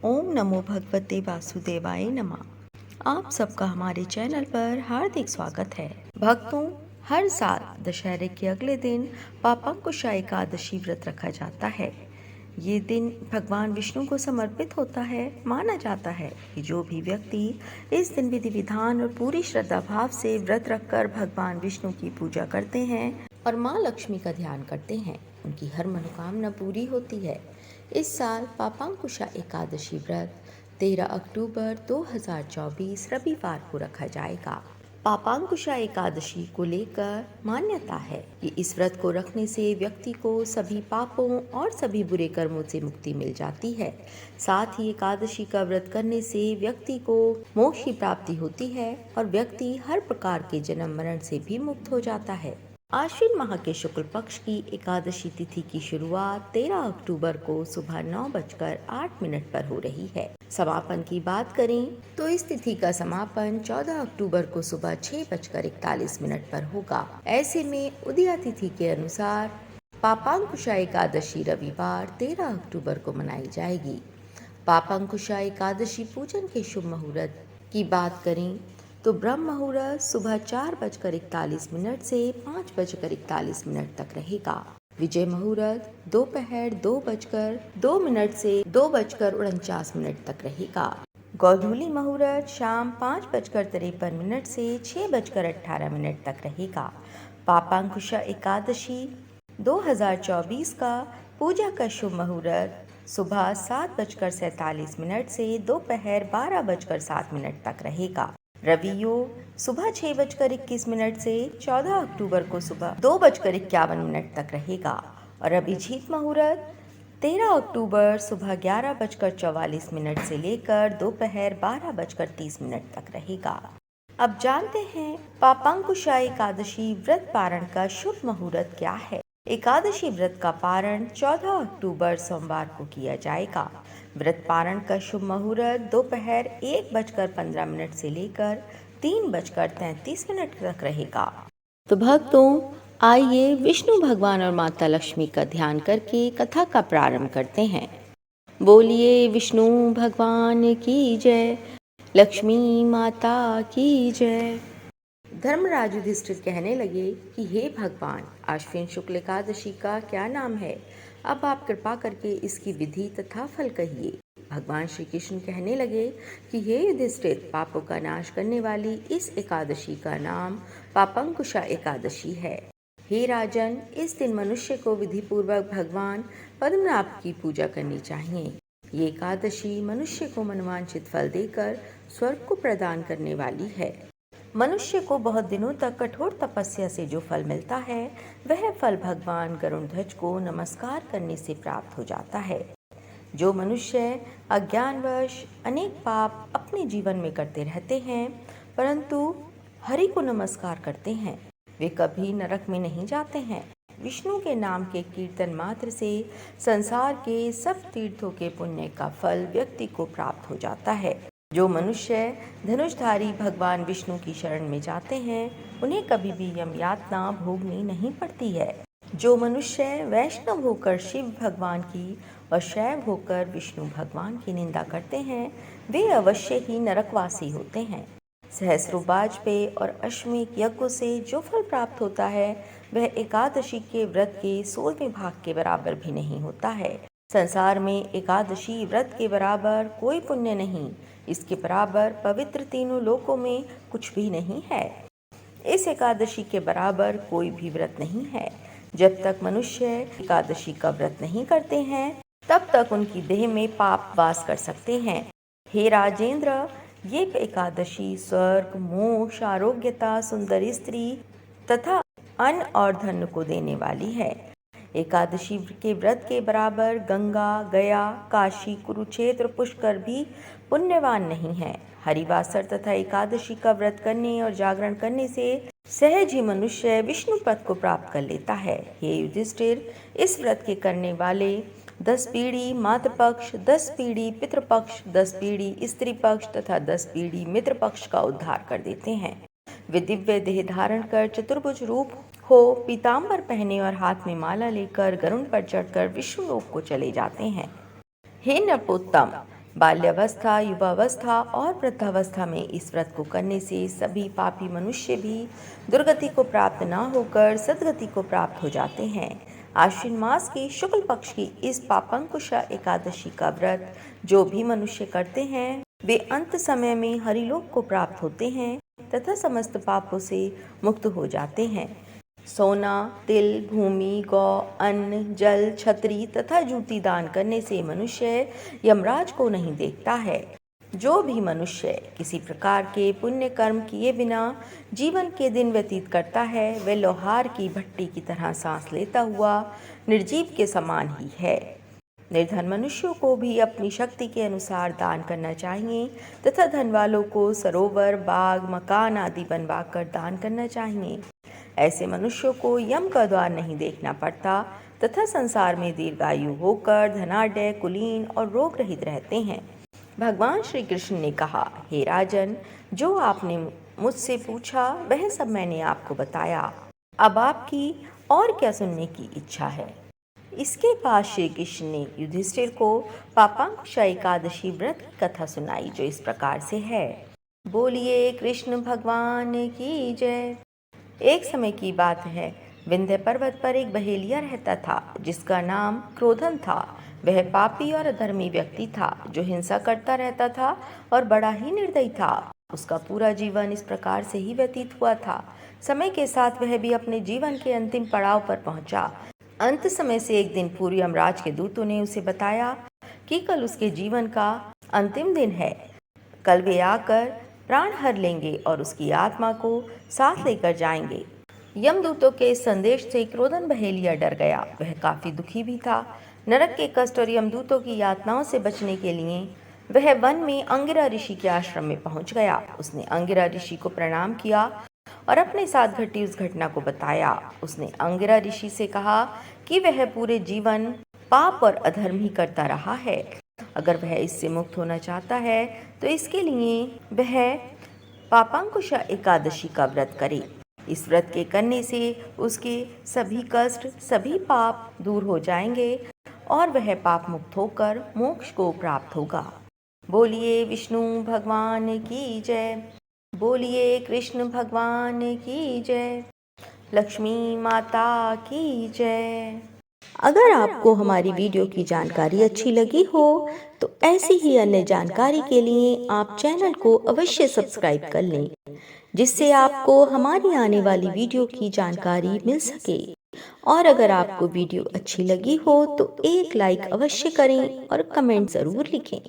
ओम नमो भगवते वासुदेवाय नमः। आप सबका हमारे चैनल पर हार्दिक स्वागत है। भक्तों, हर साल दशहरे के अगले दिन पापांकुशा एकादशी व्रत रखा जाता है। ये दिन भगवान विष्णु को समर्पित होता है। माना जाता है कि जो भी व्यक्ति इस दिन विधि विधान और पूरी श्रद्धा भाव से व्रत रखकर भगवान विष्णु की पूजा करते हैं और माँ लक्ष्मी का ध्यान करते हैं, उनकी हर मनोकामना पूरी होती है। इस साल पापांकुशा एकादशी व्रत 13 अक्टूबर 2024 रविवार को रखा जाएगा। पापांकुशा एकादशी को लेकर मान्यता है कि इस व्रत को रखने से व्यक्ति को सभी पापों और सभी बुरे कर्मों से मुक्ति मिल जाती है। साथ ही एकादशी का व्रत करने से व्यक्ति को मोक्ष की प्राप्ति होती है और व्यक्ति हर प्रकार के जन्म मरण से भी मुक्त हो जाता है। आश्विन माह के शुक्ल पक्ष की एकादशी तिथि की शुरुआत 13 अक्टूबर को सुबह 9:08 पर हो रही है। समापन की बात करें तो इस तिथि का समापन 14 अक्टूबर को सुबह 6:41 पर होगा। ऐसे में उदया तिथि के अनुसार पापांकुशा एकादशी रविवार 13 अक्टूबर को मनाई जाएगी। पापांकुशा एकादशी पूजन के शुभ मुहूर्त की बात करें तो ब्रह्म मुहूर्त सुबह 4:41 से 5:41 तक रहेगा। विजय मुहूर्त दोपहर 2:02 से 2:49 तक रहेगा। गोधूली मुहूर्त शाम 5:53 से 6:18 तक रहेगा। पापांकुशा एकादशी 2024 का पूजा का शुभ मुहूर्त सुबह 7:47 से दोपहर 12:07 तक रहेगा। रवि योग सुबह 6:21 से 14 अक्टूबर को सुबह 2:51 तक रहेगा और अभिजीत मुहूर्त 13 अक्टूबर सुबह 11:44 से लेकर दोपहर 12:30 तक रहेगा। अब जानते हैं पापांकुशा एकादशी व्रत पारण का शुभ मुहूर्त क्या है। एकादशी व्रत का पारण 14 अक्टूबर सोमवार को किया जाएगा। व्रत पारण का शुभ मुहूर्त दोपहर 1:15 से लेकर 3:33 तक रहेगा। तो भक्तों, आइए विष्णु भगवान और माता लक्ष्मी का ध्यान करके कथा का प्रारंभ करते हैं। बोलिए विष्णु भगवान की जय, लक्ष्मी माता की जय। धर्मराज युधिष्ठिर कहने लगे कि हे भगवान, आश्विन शुक्ल एकादशी का क्या नाम है? अब आप कृपा करके इसकी विधि तथा फल कहिए। भगवान श्री कृष्ण कहने लगे कि हे युधिष्ठिर, पापों का नाश करने वाली इस एकादशी का नाम पापांकुशा एकादशी है। हे राजन, इस दिन मनुष्य को विधि पूर्वक भगवान पद्मनाभ की पूजा करनी चाहिए। ये एकादशी मनुष्य को मनवांछित फल देकर स्वर्ग को प्रदान करने वाली है। मनुष्य को बहुत दिनों तक कठोर तपस्या से जो फल मिलता है, वह फल भगवान गरुड़ध्वज को नमस्कार करने से प्राप्त हो जाता है। जो मनुष्य अज्ञानवश अनेक पाप अपने जीवन में करते रहते हैं, परंतु हरि को नमस्कार करते हैं, वे कभी नरक में नहीं जाते हैं। विष्णु के नाम के कीर्तन मात्र से संसार के सब तीर्थों के पुण्य का फल व्यक्ति को प्राप्त हो जाता है। जो मनुष्य धनुषधारी भगवान विष्णु की शरण में जाते हैं, उन्हें कभी भी यम यातना भोगनी नहीं पड़ती है। जो मनुष्य वैष्णव होकर शिव भगवान की और शैव होकर विष्णु भगवान की निंदा करते हैं, वे अवश्य ही नरकवासी होते हैं। सहस्रों वाजपेयी और अश्वमेध यज्ञों से जो फल प्राप्त होता है, वह एकादशी के व्रत के 16वें भाग के बराबर भी नहीं होता है। संसार में एकादशी व्रत के बराबर कोई पुण्य नहीं, इसके बराबर पवित्र तीनों लोकों में कुछ भी नहीं है। इस एकादशी के बराबर कोई भी व्रत नहीं है। जब तक मनुष्य एकादशी का व्रत नहीं करते हैं, तब तक उनकी देह में पाप वास कर सकते हैं। हे राजेंद्र, ये एकादशी स्वर्ग, मोक्ष, आरोग्यता, सुंदर स्त्री तथा अन्न और धन को देने वाली है। एकादशी के व्रत के बराबर गंगा, गया, काशी, कुरुक्षेत्र, पुष्कर भी पुण्यवान नहीं है। हरिवासर तथा एकादशी का व्रत करने और जागरण करने से सहज ही मनुष्य विष्णु पद को प्राप्त कर लेता है। हे युधिष्ठिर, इस व्रत के करने वाले 10 पीढ़ी मातृपक्ष, 10 पीढ़ी पितृपक्ष, 10 पीढ़ी स्त्री पक्ष तथा 10 पीढ़ी मित्र पक्ष का उद्धार कर देते हैं। वे दिव्य देह धारण कर चतुर्भुज रूप हो पीताम्बर पहने और हाथ में माला लेकर गरुड़ पर चढ़कर विष्णु लोक को चले जाते हैं। हे नरपोत्तम, बाल्यावस्था, युवावस्था और वृद्धावस्था में इस व्रत को करने से सभी पापी मनुष्य भी दुर्गति को प्राप्त न होकर सद्गति को प्राप्त हो जाते हैं। आश्विन मास की शुक्ल पक्ष की इस पापांकुशा एकादशी का व्रत जो भी मनुष्य करते हैं वे अंत समय में हरिलोक को प्राप्त होते हैं तथा समस्त पापों से मुक्त हो जाते हैं। सोना, तिल, भूमि, गौ, अन्न, जल, छतरी तथा जूती दान करने से मनुष्य यमराज को नहीं देखता है। जो भी मनुष्य किसी प्रकार के पुण्य कर्म किए बिना जीवन के दिन व्यतीत करता है वह लोहार की भट्टी की तरह सांस लेता हुआ निर्जीव के समान ही है। निर्धन मनुष्यों को भी अपनी शक्ति के अनुसार दान करना चाहिए तथा धन वालों को सरोवर, बाग, मकान आदि बनवा कर दान करना चाहिए। ऐसे मनुष्यों को यम का द्वार नहीं देखना पड़ता तथा संसार में दीर्घायु होकर धनाढ्य, कुलीन और रोग रहित रहते हैं। भगवान श्री कृष्ण ने कहा, हे राजन, जो आपने मुझसे पूछा वह सब मैंने आपको बताया। अब आपकी और क्या सुनने की इच्छा है? इसके बाद श्री कृष्ण ने युधिष्ठिर को पापांकुशा एकादशी व्रत की कथा सुनाई जो इस प्रकार से है। बोलिए कृष्ण भगवान की जय। एक समय की बात है, विंध्य पर्वत पर एक बहेलिया रहता था जिसका नाम क्रोधन था। वह पापी और अधर्मी व्यक्ति था जो हिंसा करता रहता था और बड़ा ही निर्दयी था। उसका पूरा जीवन इस प्रकार से ही व्यतीत हुआ था। समय के साथ वह भी अपने जीवन के अंतिम पड़ाव पर पहुंचा। अंत समय से एक दिन पूर्व यमराज के दूतों ने उसे बताया कि कल उसके जीवन का अंतिम दिन है। कल वे आकर प्राण हर लेंगे और उसकी आत्मा को साथ लेकर जाएंगे। यमदूतों के संदेश से क्रोधन बहेलिया डर गया। वह काफी दुखी भी था। नरक के कष्ट और यमदूतों की यातनाओं से बचने के लिए वह वन में अंगिरा ऋषि के आश्रम में पहुंच गया। उसने अंगिरा ऋषि को प्रणाम किया और अपने साथ घटी उस घटना को बताया। उसने अंगिरा ऋषि से कहा कि वह पूरे जीवन पाप और अधर्म ही करता रहा है। अगर वह इससे मुक्त होना चाहता है तो इसके लिए वह पापांकुशा एकादशी का व्रत करे। इस व्रत के करने से उसके सभी कष्ट, सभी पाप दूर हो जाएंगे और वह पाप मुक्त होकर मोक्ष को प्राप्त होगा। बोलिए विष्णु भगवान की जय। बोलिए कृष्ण भगवान की जय। लक्ष्मी माता की जय। अगर आपको हमारी वीडियो की जानकारी अच्छी लगी हो तो ऐसी ही अन्य जानकारी के लिए आप चैनल को अवश्य सब्सक्राइब कर लें, जिससे आपको हमारी आने वाली वीडियो की जानकारी मिल सके। और अगर आपको वीडियो अच्छी लगी हो तो एक लाइक अवश्य करें और कमेंट ज़रूर लिखें।